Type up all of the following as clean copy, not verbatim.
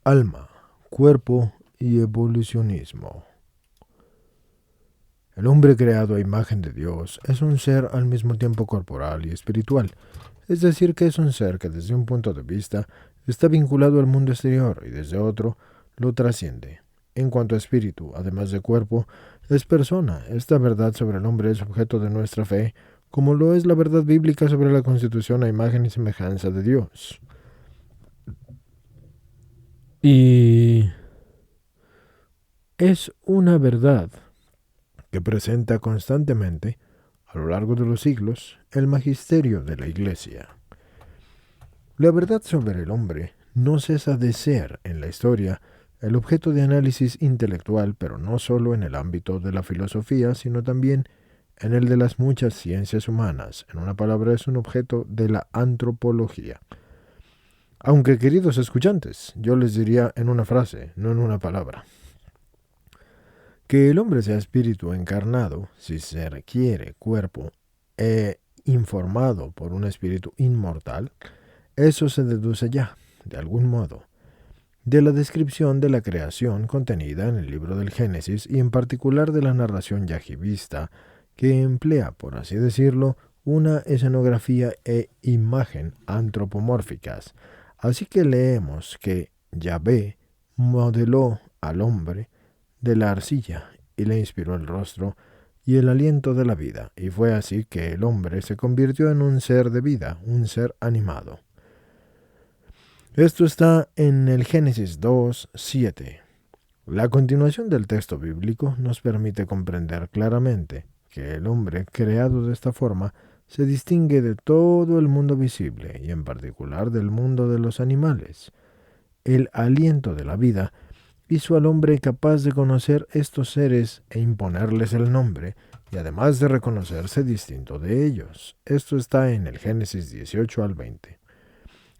Alma, cuerpo y evolucionismo. El hombre creado a imagen de Dios es un ser al mismo tiempo corporal y espiritual, es decir, que es un ser que desde un punto de vista está vinculado al mundo exterior y desde otro lo trasciende. En cuanto a espíritu, además de cuerpo, es persona. Esta verdad sobre el hombre es objeto de nuestra fe, como lo es la verdad bíblica sobre la constitución a imagen y semejanza de Dios. Y es una verdad que presenta constantemente, a lo largo de los siglos, el magisterio de la Iglesia. La verdad sobre el hombre no cesa de ser, en la historia, el objeto de análisis intelectual, pero no solo en el ámbito de la filosofía, sino también en el de las muchas ciencias humanas. En una palabra, es un objeto de la antropología. Aunque, queridos escuchantes, yo les diría en una frase, no en una palabra. Que el hombre sea espíritu encarnado, si se requiere cuerpo, informado por un espíritu inmortal, eso se deduce ya, de algún modo, de la descripción de la creación contenida en el libro del Génesis y en particular de la narración yahvista, que emplea, por así decirlo, una escenografía e imagen antropomórficas. Así que leemos que Yahvé modeló al hombre de la arcilla y le inspiró el rostro y el aliento de la vida, y fue así que el hombre se convirtió en un ser de vida, un ser animado. Esto está en el Génesis 2:7. La continuación del texto bíblico nos permite comprender claramente que el hombre creado de esta forma se distingue de todo el mundo visible y en particular del mundo de los animales. El aliento de la vida hizo al hombre capaz de conocer estos seres e imponerles el nombre, y además de reconocerse distinto de ellos. Esto está en el Génesis 18 al 20.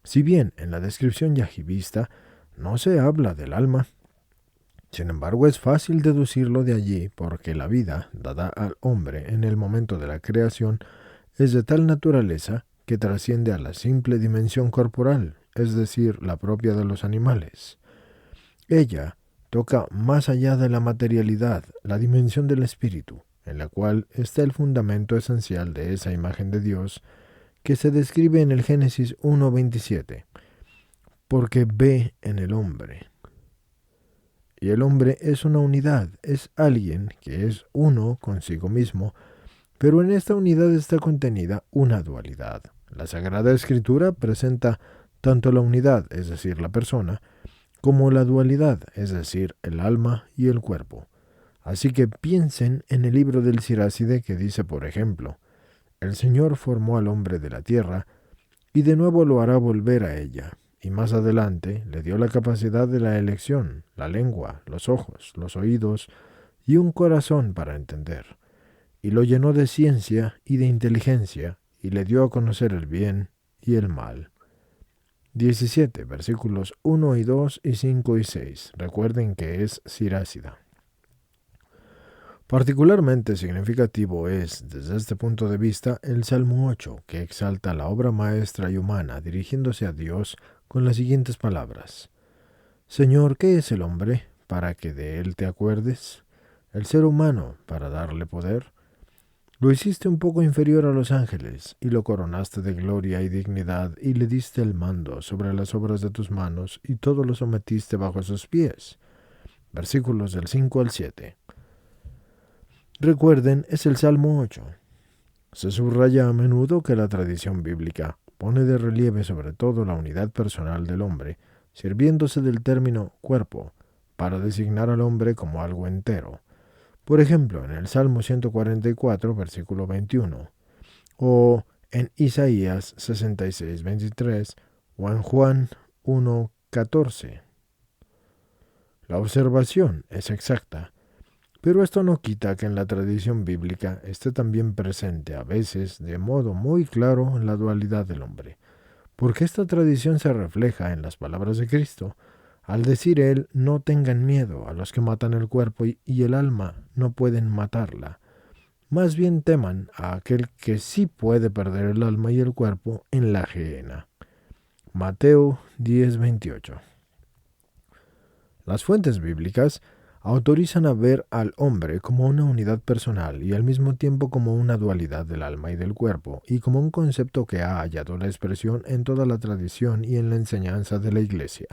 Si bien en la descripción yahvista no se habla del alma, sin embargo es fácil deducirlo de allí porque la vida dada al hombre en el momento de la creación es de tal naturaleza que trasciende a la simple dimensión corporal, es decir, la propia de los animales. Ella toca más allá de la materialidad, la dimensión del espíritu, en la cual está el fundamento esencial de esa imagen de Dios que se describe en el Génesis 1:27, porque ve en el hombre. Y el hombre es una unidad, es alguien que es uno consigo mismo, pero en esta unidad está contenida una dualidad. La Sagrada Escritura presenta tanto la unidad, es decir, la persona, como la dualidad, es decir, el alma y el cuerpo. Así que piensen en el libro del Siráside que dice, por ejemplo, el Señor formó al hombre de la tierra y de nuevo lo hará volver a ella. Y más adelante le dio la capacidad de la elección, la lengua, los ojos, los oídos y un corazón para entender. Y lo llenó de ciencia y de inteligencia y le dio a conocer el bien y el mal. 17, versículos 1 y 2 y 5 y 6. Recuerden que es Sirásida. Particularmente significativo es, desde este punto de vista, el Salmo 8, que exalta la obra maestra y humana dirigiéndose a Dios con las siguientes palabras. Señor, ¿qué es el hombre para que de él te acuerdes? El ser humano para darle poder. Lo hiciste un poco inferior a los ángeles, y lo coronaste de gloria y dignidad, y le diste el mando sobre las obras de tus manos, y todo lo sometiste bajo sus pies. Versículos del 5 al 7. Recuerden, es el Salmo 8. Se subraya a menudo que la tradición bíblica pone de relieve sobre todo la unidad personal del hombre, sirviéndose del término cuerpo para designar al hombre como algo entero. Por ejemplo, en el Salmo 144, versículo 21, o en Isaías 66, 23, o en Juan 1, 14. La observación es exacta, pero esto no quita que en la tradición bíblica esté también presente a veces de modo muy claro la dualidad del hombre, porque esta tradición se refleja en las palabras de Cristo, al decir él, no tengan miedo a los que matan el cuerpo y el alma no pueden matarla. Más bien teman a aquel que sí puede perder el alma y el cuerpo en la gehenna. Mateo 10:28. Las fuentes bíblicas autorizan a ver al hombre como una unidad personal y al mismo tiempo como una dualidad del alma y del cuerpo, y como un concepto que ha hallado la expresión en toda la tradición y en la enseñanza de la Iglesia.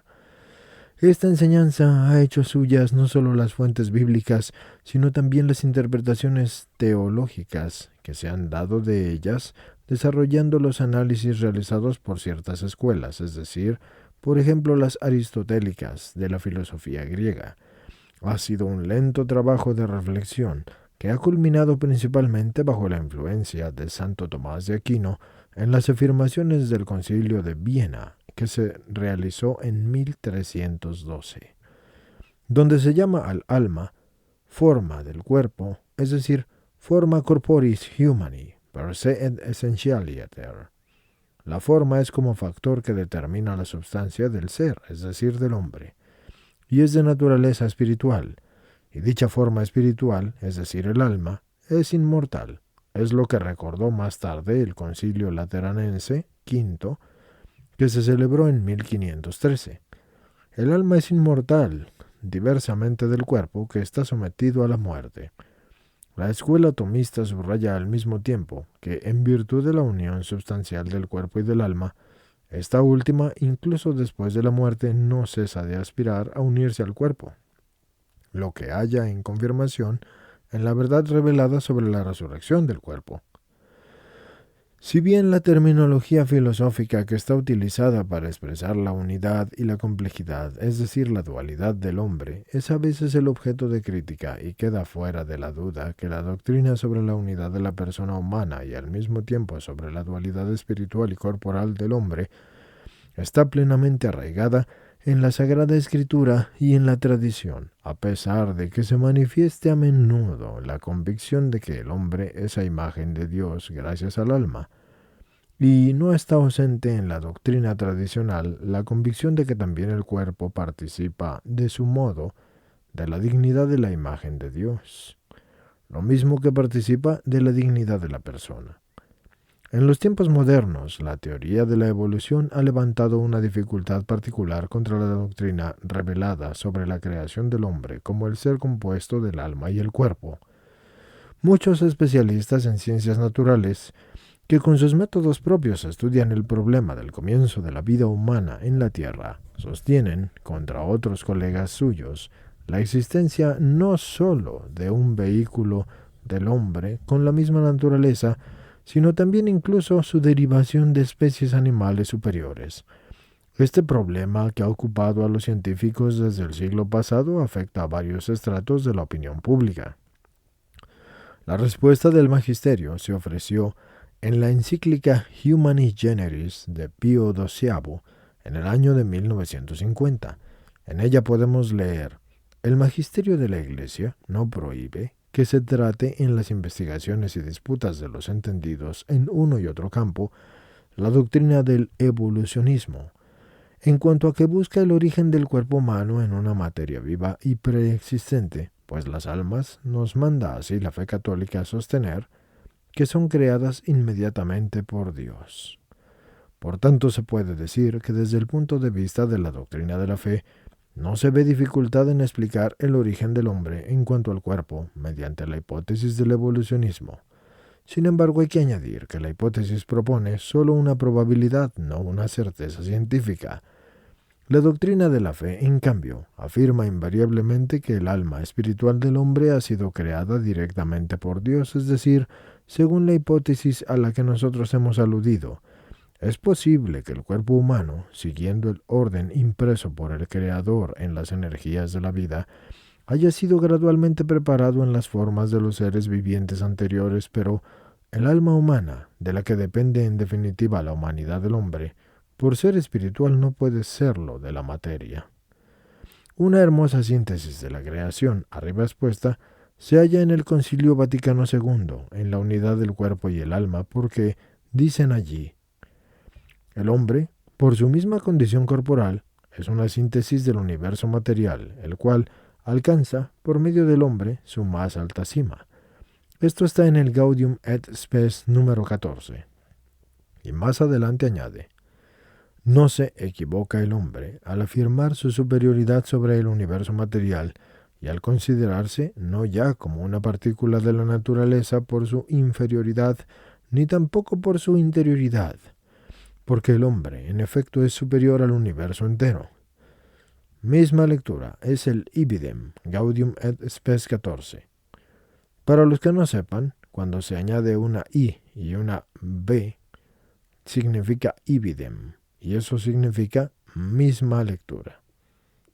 Esta enseñanza ha hecho suyas no solo las fuentes bíblicas, sino también las interpretaciones teológicas que se han dado de ellas, desarrollando los análisis realizados por ciertas escuelas, es decir, por ejemplo las aristotélicas de la filosofía griega. Ha sido un lento trabajo de reflexión que ha culminado principalmente bajo la influencia de Santo Tomás de Aquino en las afirmaciones del Concilio de Viena, que se realizó en 1312, donde se llama al alma forma del cuerpo, es decir, forma corporis humani, per se et essentialiter. La forma es como factor que determina la substancia del ser, es decir, del hombre, y es de naturaleza espiritual, y dicha forma espiritual, es decir, el alma, es inmortal. Es lo que recordó más tarde el Concilio Lateranense V, que se celebró en 1513. El alma es inmortal, diversamente del cuerpo, que está sometido a la muerte. La escuela tomista subraya al mismo tiempo que, en virtud de la unión substancial del cuerpo y del alma, esta última, incluso después de la muerte, no cesa de aspirar a unirse al cuerpo, lo que halla en confirmación en la verdad revelada sobre la resurrección del cuerpo. Si bien la terminología filosófica que está utilizada para expresar la unidad y la complejidad, es decir, la dualidad del hombre, es a veces el objeto de crítica y queda fuera de la duda que la doctrina sobre la unidad de la persona humana y al mismo tiempo sobre la dualidad espiritual y corporal del hombre está plenamente arraigada en la Sagrada Escritura y en la tradición, a pesar de que se manifieste a menudo la convicción de que el hombre es a imagen de Dios gracias al alma. Y no está ausente en la doctrina tradicional la convicción de que también el cuerpo participa, de su modo, de la dignidad de la imagen de Dios, lo mismo que participa de la dignidad de la persona. En los tiempos modernos, la teoría de la evolución ha levantado una dificultad particular contra la doctrina revelada sobre la creación del hombre como el ser compuesto del alma y el cuerpo. Muchos especialistas en ciencias naturales, que con sus métodos propios estudian el problema del comienzo de la vida humana en la Tierra, sostienen, contra otros colegas suyos, la existencia no sólo de un vehículo del hombre con la misma naturaleza, sino también incluso su derivación de especies animales superiores. Este problema, que ha ocupado a los científicos desde el siglo pasado, afecta a varios estratos de la opinión pública. La respuesta del magisterio se ofreció en la encíclica Humani Generis de Pío XII en el año de 1950. En ella podemos leer: el magisterio de la Iglesia no prohíbe que se trate en las investigaciones y disputas de los entendidos en uno y otro campo la doctrina del evolucionismo, en cuanto a que busca el origen del cuerpo humano en una materia viva y preexistente, pues las almas nos manda así la fe católica a sostener que son creadas inmediatamente por Dios. Por tanto, se puede decir que desde el punto de vista de la doctrina de la fe, no se ve dificultad en explicar el origen del hombre en cuanto al cuerpo mediante la hipótesis del evolucionismo. Sin embargo, hay que añadir que la hipótesis propone solo una probabilidad, no una certeza científica. La doctrina de la fe, en cambio, afirma invariablemente que el alma espiritual del hombre ha sido creada directamente por Dios, es decir, según la hipótesis a la que nosotros hemos aludido. Es posible que el cuerpo humano, siguiendo el orden impreso por el Creador en las energías de la vida, haya sido gradualmente preparado en las formas de los seres vivientes anteriores, pero el alma humana, de la que depende en definitiva la humanidad del hombre, por ser espiritual no puede serlo de la materia. Una hermosa síntesis de la creación arriba expuesta se halla en el Concilio Vaticano II, en la unidad del cuerpo y el alma, porque dicen allí: el hombre, por su misma condición corporal, es una síntesis del universo material, el cual alcanza, por medio del hombre, su más alta cima. Esto está en el Gaudium et Spes número 14. Y más adelante añade: No se equivoca el hombre al afirmar su superioridad sobre el universo material y al considerarse no ya como una partícula de la naturaleza por su inferioridad, ni tampoco por su interioridad, porque el hombre en efecto es superior al universo entero. Misma lectura es el ibidem, Gaudium et Spes 14. Para los que no sepan, cuando se añade una i y una b, significa ibidem, y eso significa misma lectura.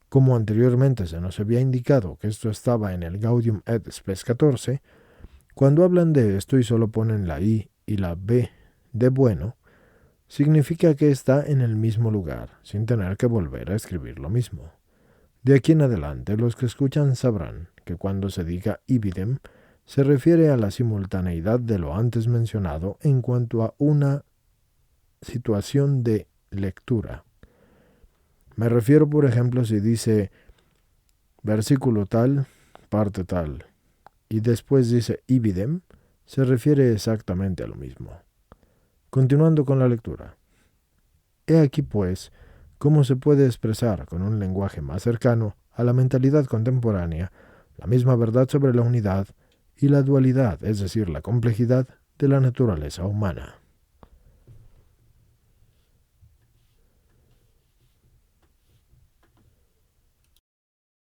Como anteriormente se nos había indicado que esto estaba en el Gaudium et Spes 14, cuando hablan de esto y solo ponen la i y la b de bueno, significa que está en el mismo lugar, sin tener que volver a escribir lo mismo. De aquí en adelante, los que escuchan sabrán que cuando se diga ibidem, se refiere a la simultaneidad de lo antes mencionado en cuanto a una situación de lectura. Me refiero, por ejemplo, si dice versículo tal, parte tal, y después dice ibidem, se refiere exactamente a lo mismo. Continuando con la lectura. He aquí, pues, cómo se puede expresar con un lenguaje más cercano a la mentalidad contemporánea la misma verdad sobre la unidad y la dualidad, es decir, la complejidad de la naturaleza humana.